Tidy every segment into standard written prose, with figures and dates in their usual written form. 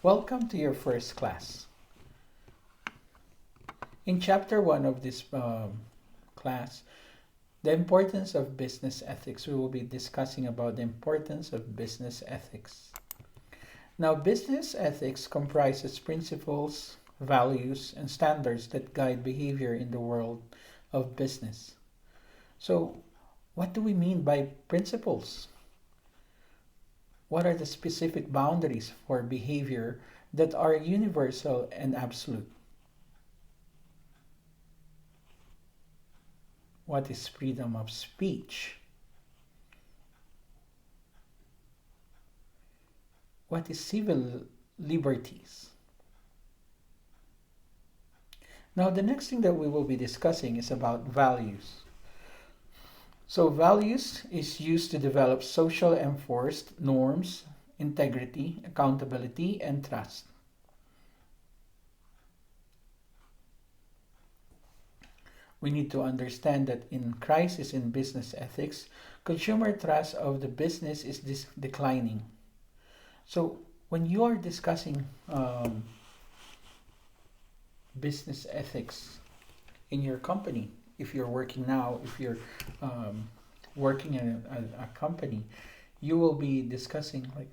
Welcome to your first class. In chapter 1 of this class, the importance of business ethics, we will be discussing about the importance of business ethics. Now, business ethics comprises principles, values, and standards that guide behavior in the world of business. So, what do we mean by principles? What are the specific boundaries for behavior that are universal and absolute? What is freedom of speech? What is civil liberties? Now, the next thing that we will be discussing is about values. So, values is used to develop social enforced norms, integrity, accountability, and trust. We need to understand that in crisis in business ethics, consumer trust of the business is declining. So, when you are discussing business ethics in your company, if you're working now, if you're working in a company, you will be discussing like,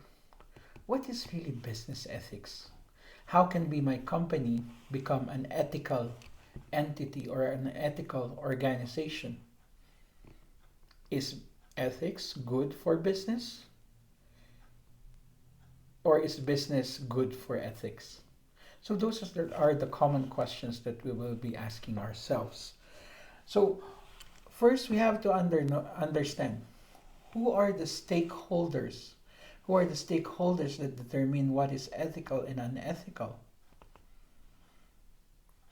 what is really business ethics? How can be my company become an ethical entity or an ethical organization? Is ethics good for business? Or is business good for ethics? So those are the common questions that we will be asking ourselves. So first we have to understand who are the stakeholders? Who are the stakeholders that determine what is ethical and unethical?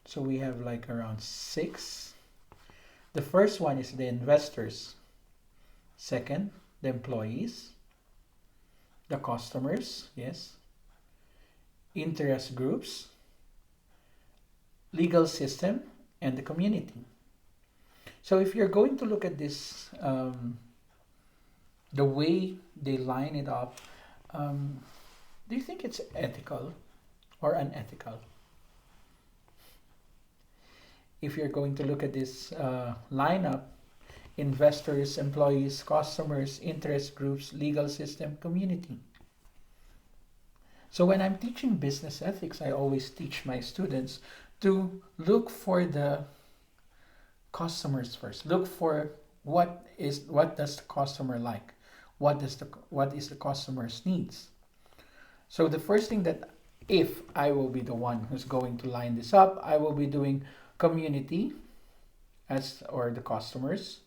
So we have like around 6. The first one is the investors. Second, the employees. The customers, yes. Interest groups. Legal system and the community. So if you're going to look at this, the way they line it up, do you think it's ethical or unethical? If you're going to look at this lineup, investors, employees, customers, interest groups, legal system, community. So when I'm teaching business ethics, I always teach my students to look for the customers first. Look for what does the customer like? What is the customer's needs? So the first thing that if I will be the one who's going to line this up, I will be doing community or the customers,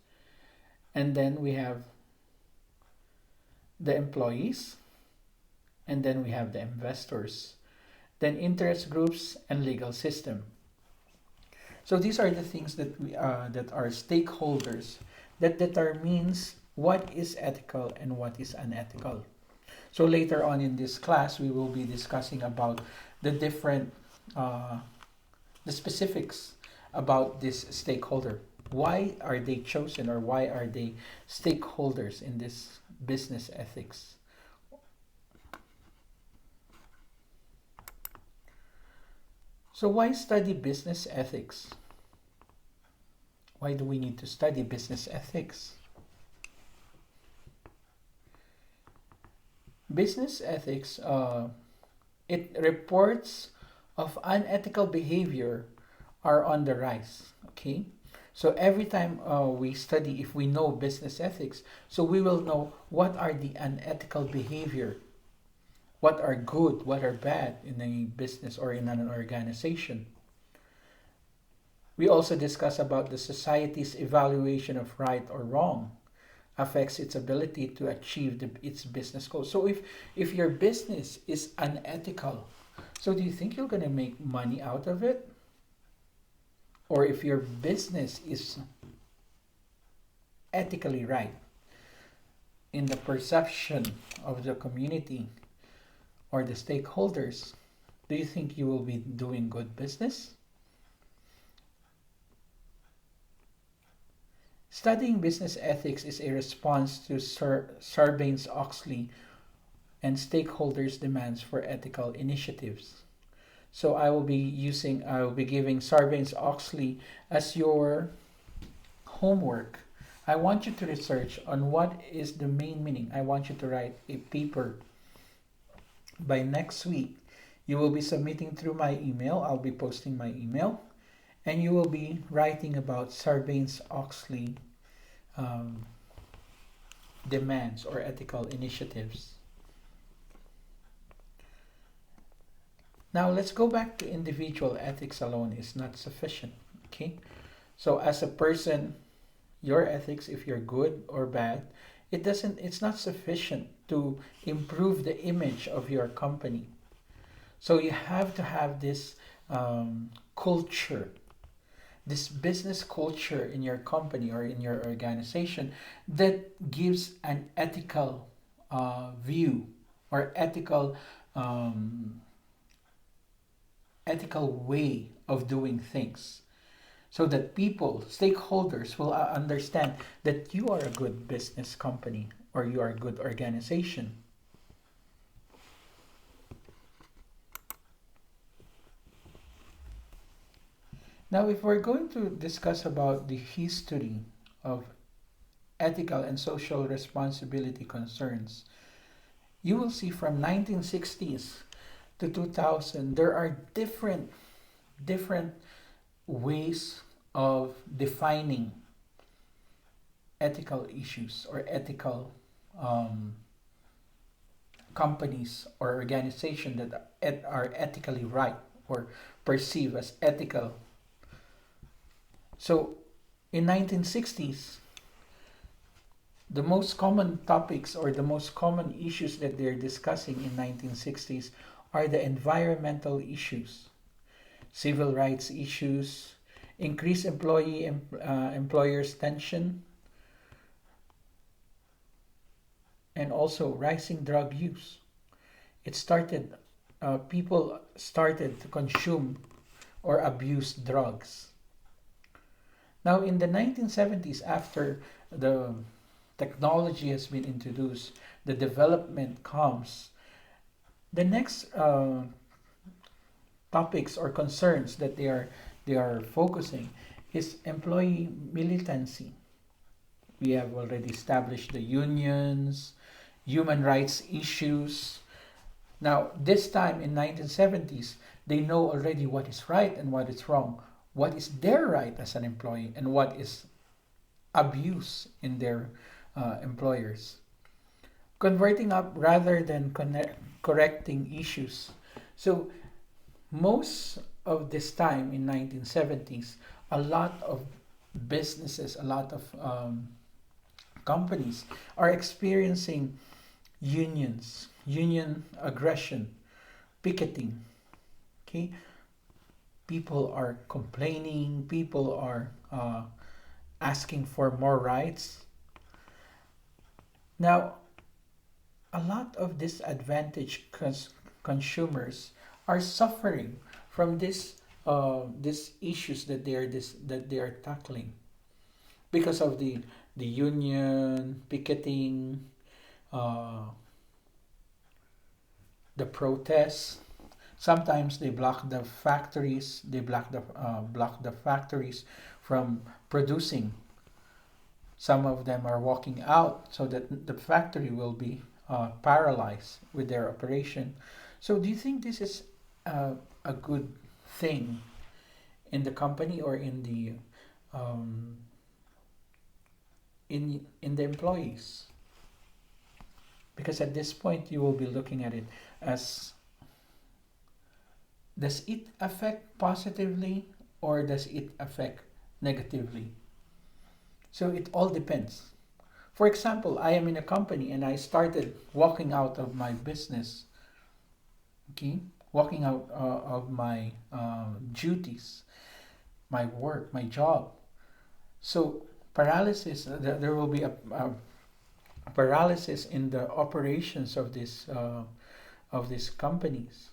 and then we have the employees, and then we have the investors, then interest groups and legal system. So these are the things that that are stakeholders that determines what is ethical and what is unethical. So later on in this class, we will be discussing about the different the specifics about this stakeholder. Why are they chosen, or why are they stakeholders in this business ethics? So why study business ethics? Why do we need to study business ethics? Business ethics, it reports of unethical behavior are on the rise. Okay, so every time we study, if we know business ethics, so we will know what are the unethical behavior, what are good, what are bad in a business or in an organization. We also discuss about the society's evaluation of right or wrong affects its ability to achieve its business goals. So if your business is unethical, so do you think you're going to make money out of it? Or if your business is ethically right in the perception of the community or the stakeholders, do you think you will be doing good business? Studying business ethics is a response to Sarbanes-Oxley and stakeholders' demands for ethical initiatives. So I will be giving Sarbanes-Oxley as your homework. I want you to research on what is the main meaning. I want you to write a paper by next week. You will be submitting through my email. I'll be posting my email, and you will be writing about Sarbanes-Oxley um, demands or ethical initiatives. Now let's go back to individual ethics alone is not sufficient. Okay, so as a person, your ethics, if you're good or bad, it's not sufficient to improve the image of your company. So you have to have this culture, this business culture in your company or in your organization that gives an ethical view or um, ethical way of doing things, so that people, stakeholders, will understand that you are a good business company or you are a good organization. Now, if we're going to discuss about the history of ethical and social responsibility concerns, you will see from 1960s to 2000 there are different ways of defining ethical issues or ethical um, companies or organizations that are ethically right or perceived as ethical. So in 1960s, the most common topics or the most common issues that they're discussing in 1960s are the environmental issues, civil rights issues, increased employers tension, and also rising drug use. It started People started to consume or abuse drugs. Now in the 1970s, after the technology has been introduced, the development comes. The next topics or concerns that they are focusing is employee militancy. We have already established the unions, human rights issues. Now, this time in 1970s, they know already what is right and what is wrong, what is their right as an employee, and what is abuse in their employers. Converting up rather than correcting issues. So most of this time in 1970s, a lot of businesses, a lot of companies are experiencing union aggression, picketing. Okay, people are complaining, people are asking for more rights. Now, a lot of disadvantaged consumers are suffering from these issues that they are tackling because of the union picketing, uh, the protests. Sometimes they block the factories. They block the factories from producing. Some of them are walking out so that the factory will be paralyzed with their operation. So, do you think this is a good thing in the company or um, in the employees? Because at this point, you will be looking at it as, does it affect positively or does it affect negatively? So it all depends. For example, I am in a company and I started walking out of my business, okay, walking out of my duties, my work, my job. So paralysis, there will be a paralysis in the operations of these companies.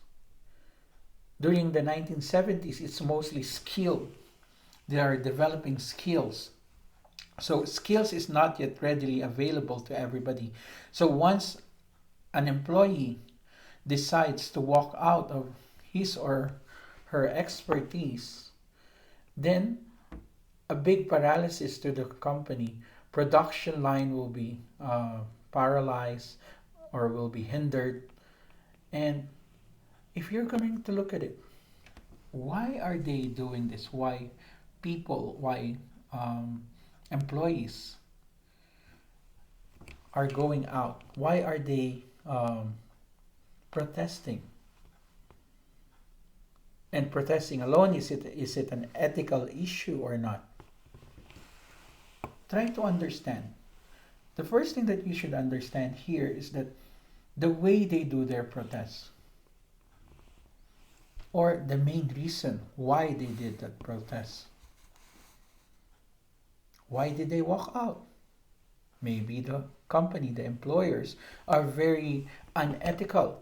During the 1970s, it's mostly skill. They are developing skills. So skills is not yet readily available to everybody. So once an employee decides to walk out of his or her expertise, then a big paralysis to the company. Production line will be paralyzed or will be hindered. And if you're going to look at it, why are they doing this? Why employees are going out? Why are they protesting? And protesting alone, is it an ethical issue or not? Try to understand. The first thing that you should understand here is that the way they do their protests, or the main reason why they did that protest. Why did they walk out? Maybe the company, the employers, are very unethical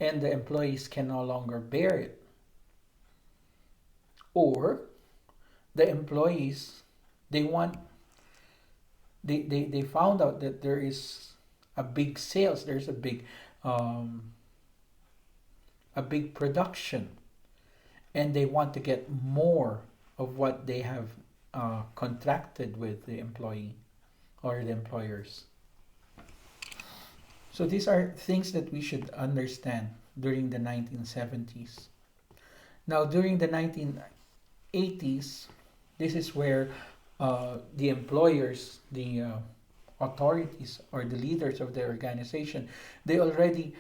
and the employees can no longer bear it. Or the employees, they want they found out that there is a big sales, there's um, a big production, and they want to get more of what they have contracted with the employee or the employers. So these are things that we should understand during the 1970s. Now, during the 1980s, this is where the employers, the authorities, or the leaders of the organization, they already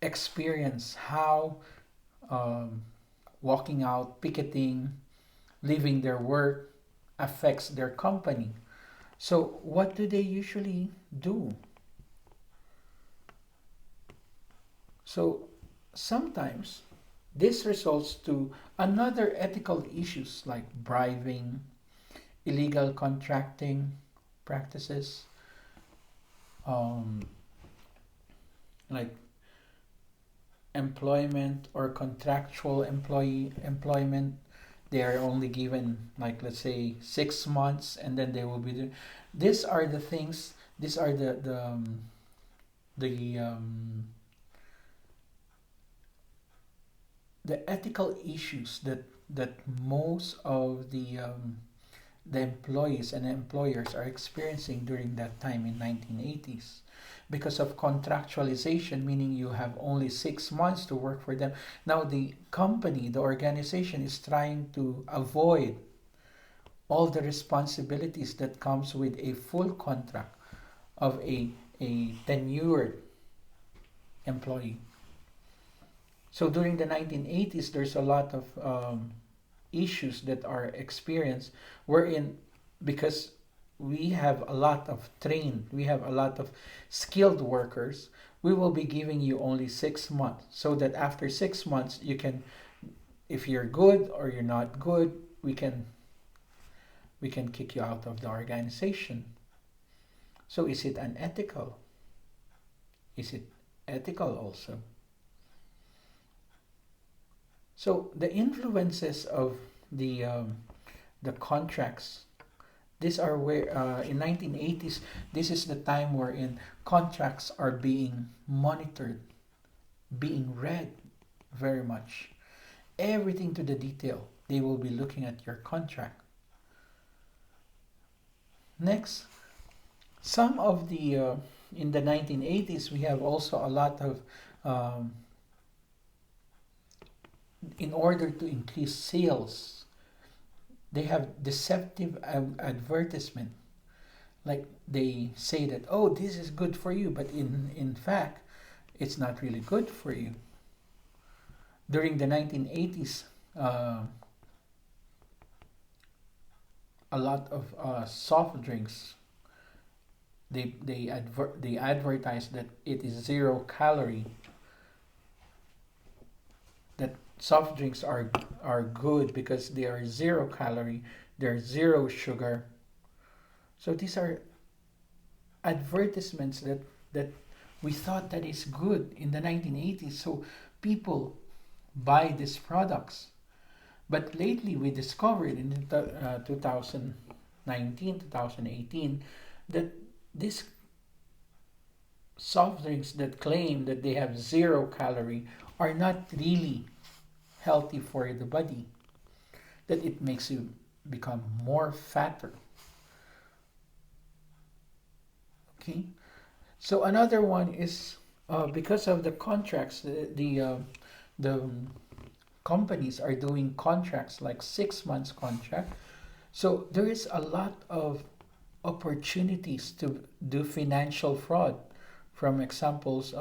experience how um, walking out, picketing, leaving their work affects their company. So, what do they usually do? So, sometimes this results to another ethical issues like bribing, illegal contracting practices, um, like employment or contractual employment. They are only given, like, let's say 6 months, and then they will be doing. These are the things. These are the the ethical issues that most of the employees and employers are experiencing during that time in 1980s, because of contractualization, meaning you have only 6 months to work for them. Now the company, the organization, is trying to avoid all the responsibilities that comes with a full contract of a tenured employee. So during the 1980s, there's a lot of issues that are experienced, wherein, because we have a lot of skilled workers, we will be giving you only 6 months, so that after 6 months you can, if you're good or you're not good, we can kick you out of the organization. So is it unethical? Is it ethical also? So the influences of the contracts, these are where in 1980s, this is the time wherein contracts are being monitored, being read very much. Everything to the detail. They will be looking at your contract. Next, some of the in the 1980s, we have also a lot of um, in order to increase sales, they have deceptive advertisement. Like they say that, oh, this is good for you, but in fact, it's not really good for you. During the 1980s, a lot of soft drinks, they advertise that it is 0 calorie, that soft drinks are good because they are 0 calorie, they're zero sugar. So these are advertisements that we thought that is good in the 1980s. So people buy these products. But lately we discovered in 2019, 2018, that this soft drinks that claim that they have 0 calorie are not really healthy for the body, that it makes you become more fatter. Okay. So another one is because of the contracts, the companies are doing contracts like 6 months contract. So there is a lot of opportunities to do financial fraud. From examples,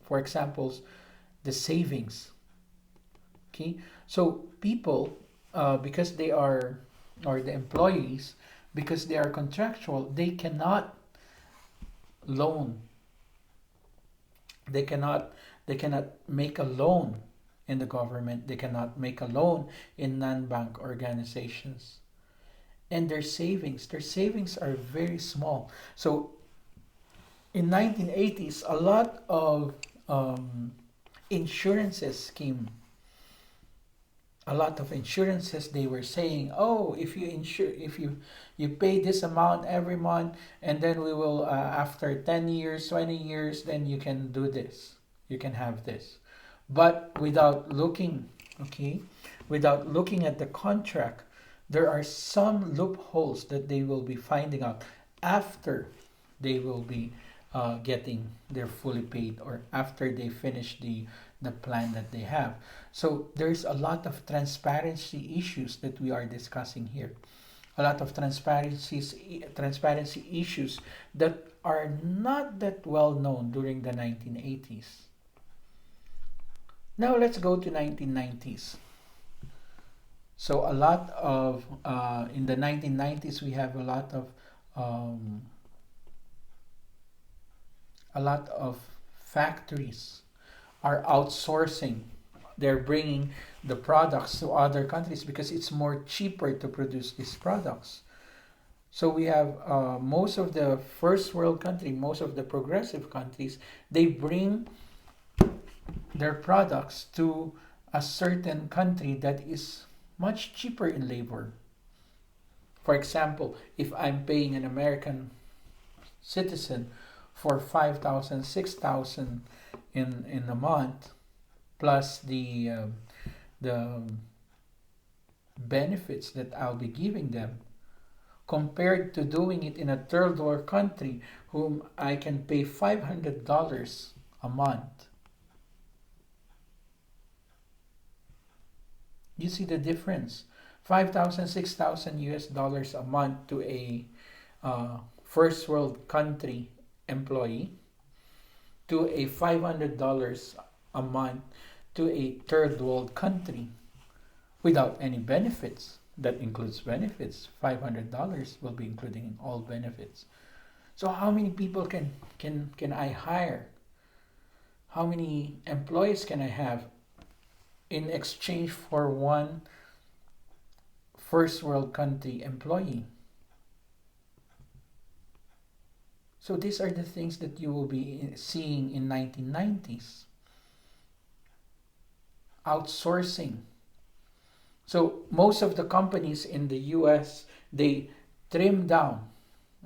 for examples, the savings. Okay, so people, because they are, or the employees, because they are contractual, they cannot loan. They cannot they cannot make a loan in the government. They cannot make a loan in non-bank organizations. And their savings are very small. So in 1980s, a lot of insurances came. A lot of insurances, they were saying, oh, if you pay this amount every month, and then we will, after 10 years, 20 years, then you can do this, you can have this. But without looking, okay, without looking at the contract, there are some loopholes that they will be finding out after they will be getting their fully paid, or after they finish the plan that they have. So there's a lot of transparency issues that we are discussing here. A lot of transparency issues that are not that well known during the 1980s. Now let's go to 1990s. So a lot of in the 1990s, we have um, a lot of factories are outsourcing. They're bringing the products to other countries because it's more cheaper to produce these products. So we have most of the first world country, most of the progressive countries, they bring their products to a certain country that is much cheaper in labor. For example, if I'm paying an American citizen for 5,000, 6,000 in a month, plus the benefits that I'll be giving them, compared to doing it in a third world country whom I can pay $500 a month. You see the difference. 5,000, 6,000 US dollars a month to a first world country employee, to a $500 a month to a third world country without any benefits. That includes benefits. $500 will be including all benefits. So how many people can I hire? How many employees can I have in exchange for one first world country employee? So these are the things that you will be seeing in 1990s. Outsourcing. So most of the companies in the US, they trim down.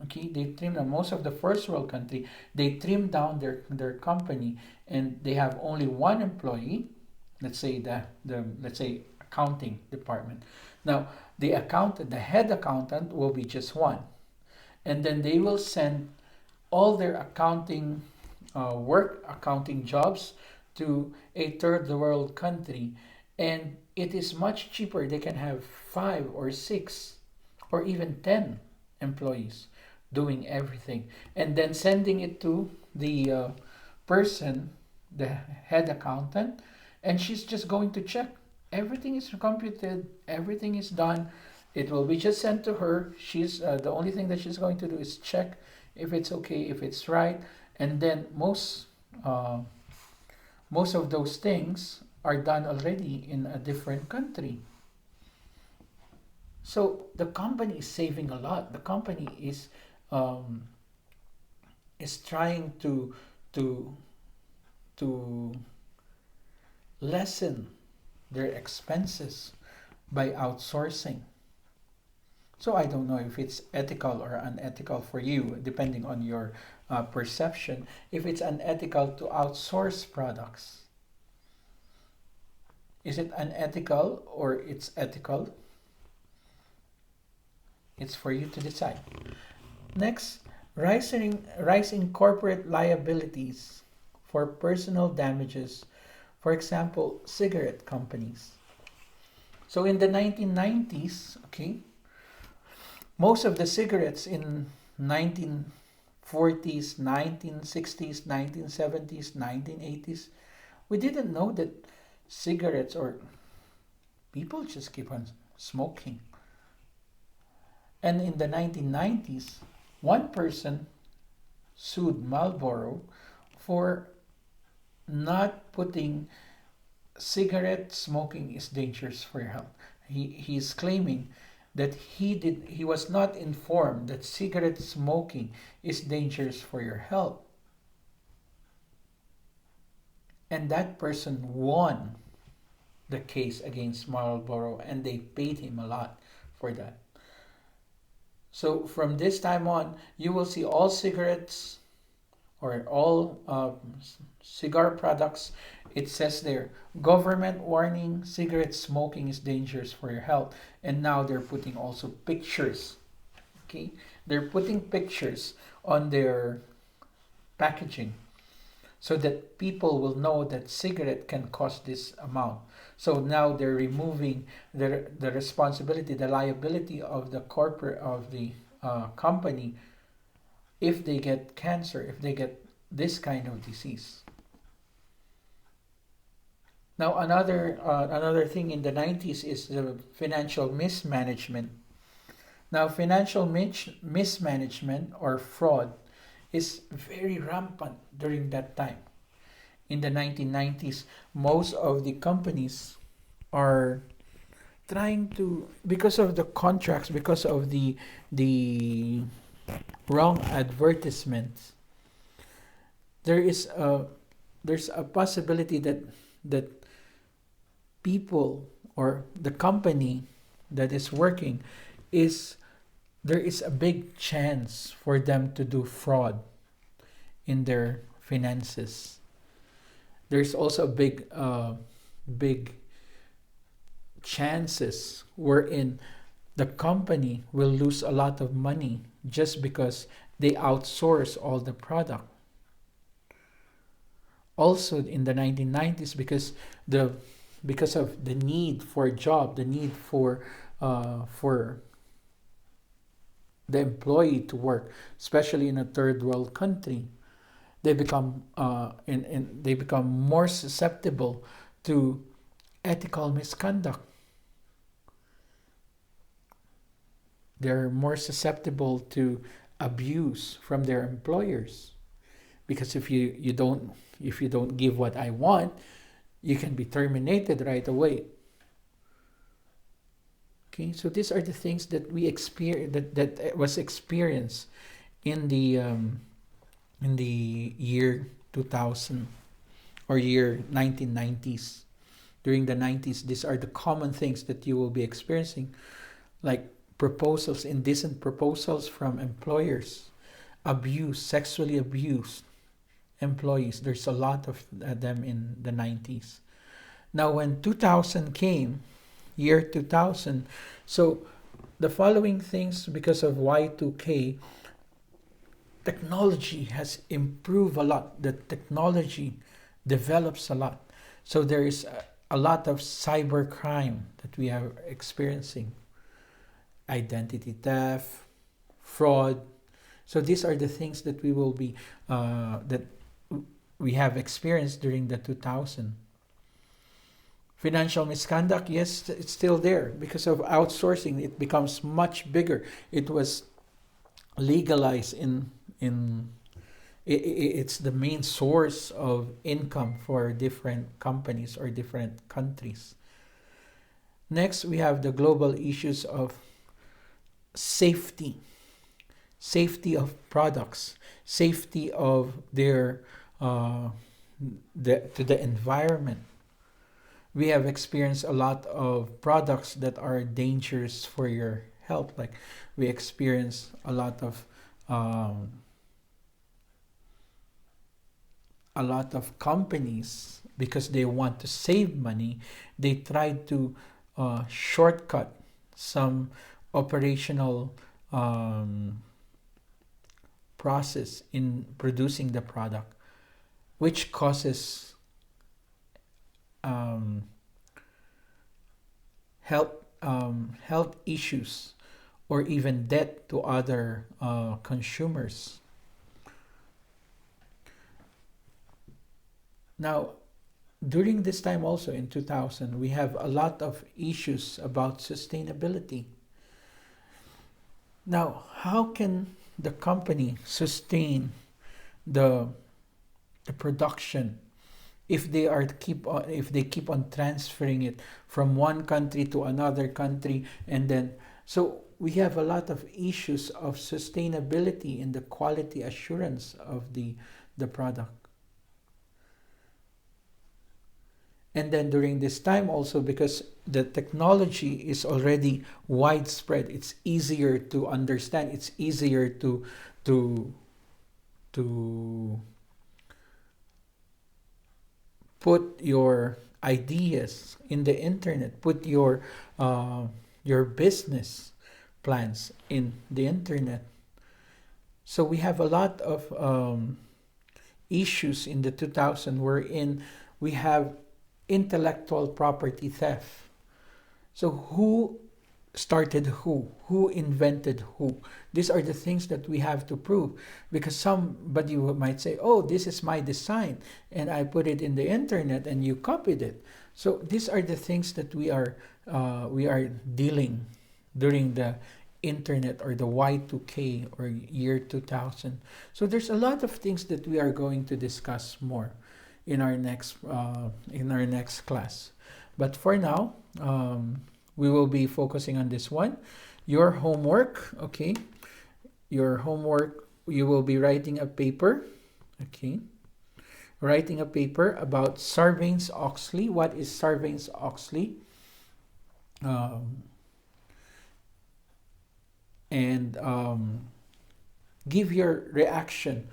Okay, they trim down. Most of the first world country, they trim down their company, and they have only one employee. Let's say the let's say accounting department. Now the head accountant will be just one, and then they will send all their accounting jobs to a third world country, and it is much cheaper. They can have 5 or 6 or even 10 employees doing everything, and then sending it to the person, the head accountant, and she's just going to check. Everything is computed, everything is done. It will be just sent to her. She's the only thing that she's going to do is check if it's okay, if it's right, and then uh, most of those things are done already in a different country. So the company is saving a lot. The company um, is trying to to lessen their expenses by outsourcing. So I don't know if it's ethical or unethical for you, depending on your perception if it's unethical to outsource products. Is it unethical or it's ethical? It's for you to decide. Next, rising corporate liabilities for personal damages, for example, cigarette companies. So in the 1990s, okay, most of the cigarettes in 1940s, 1960s, 1970s, 1980s, we didn't know that cigarettes or people just keep on smoking. And in the 1990s, one person sued Marlboro for not putting cigarette smoking is dangerous for your health. He is claiming that he was not informed that cigarette smoking is dangerous for your health. And that person won the case against Marlboro and they paid him a lot for that. So from this time on, you will see all cigarettes or all cigar products. It says there, government warning, cigarette smoking is dangerous for your health. And now they're putting also pictures. Okay, they're putting pictures on their packaging so that people will know that cigarette can cost this amount. So now they're removing the responsibility, the liability of the corporate of the company if they get cancer, if they get this kind of disease. Now another thing in the 90s is the financial mismanagement. Now financial mismanagement or fraud is very rampant during that time. In the 1990s, most of the companies are trying to, because of the contracts, because of the wrong advertisements, there's a possibility that people or the company that is working is there is a big chance for them to do fraud in their finances. There's also big chances wherein the company will lose a lot of money just because they outsource all the product. Also in the 1990s, because of the need for a job, the need for the employee to work, especially in a third world country, they become they become more susceptible to ethical misconduct. They're more susceptible to abuse from their employers because if you don't give what I want, you can be terminated right away. Okay, so these are the things that we experience that was experienced in the year 2000 or year 1990s. During the 90s, these are the common things that you will be experiencing, like proposals, indecent proposals from employers, abuse, sexually abused employees. There's a lot of them in the 90s. Now, when 2000 came, year 2000, so the following things, because of Y2K, technology has improved a lot. The technology develops a lot. So there is a lot of cyber crime that we are experiencing. Identity theft, fraud. So these are the things that we will be that we have experienced during the 2000. Financial misconduct, yes, it's still there because of outsourcing. It becomes much bigger. It was legalized it's the main source of income for different companies or different countries. Next, we have the global issues of safety of products, safety of their to the environment. We have experienced a lot of products that are dangerous for your health. Like we experience a lot of a lot of companies, because they want to save money, they try to shortcut some operational um, process in producing the product, which causes um, health issues or even debt to other consumers. Now, during this time also in 2000, we have a lot of issues about sustainability. Now, how can the company sustain the the production if they keep on transferring it from one country to another country, and then so we have a lot of issues of sustainability in the quality assurance of the product. And then during this time also, because the technology is already widespread, it's easier to understand, it's easier to to put your ideas in the internet, put your business plans in the internet. So we have a lot of issues in the 2000 wherein we have intellectual property theft. So who started who? Who invented who? These are the things that we have to prove, because somebody might say, "Oh, this is my design, and I put it in the internet, and you copied it." So these are the things that we are dealing during the internet or the Y2K or year 2000. So there's a lot of things that we are going to discuss more in our next class. But for now, we will be focusing on this one. Your homework, okay? Your homework, you will be writing a paper, okay? Writing a paper about Sarbanes-Oxley. What is Sarbanes-Oxley? Um, and give your reaction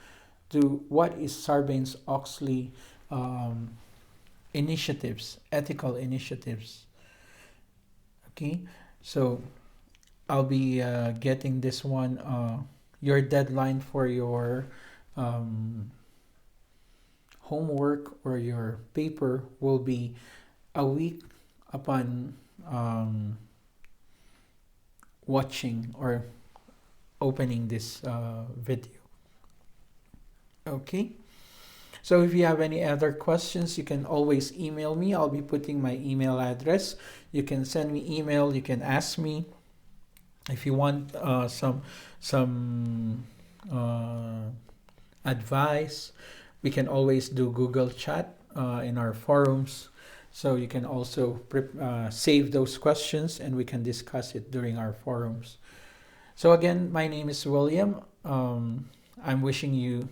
to what is Sarbanes-Oxley um, initiatives, ethical initiatives. Okay, so I'll be getting this one. Your deadline for your um, homework or your paper will be a week upon watching or opening this video. Okay. So if you have any other questions, you can always email me. I'll be putting my email address. You can send me email. You can ask me if you want some advice. We can always do Google Chat in our forums. So you can also save those questions and we can discuss it during our forums. So again, my name is William. I'm wishing you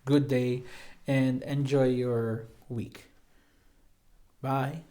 good day and enjoy your week. Bye.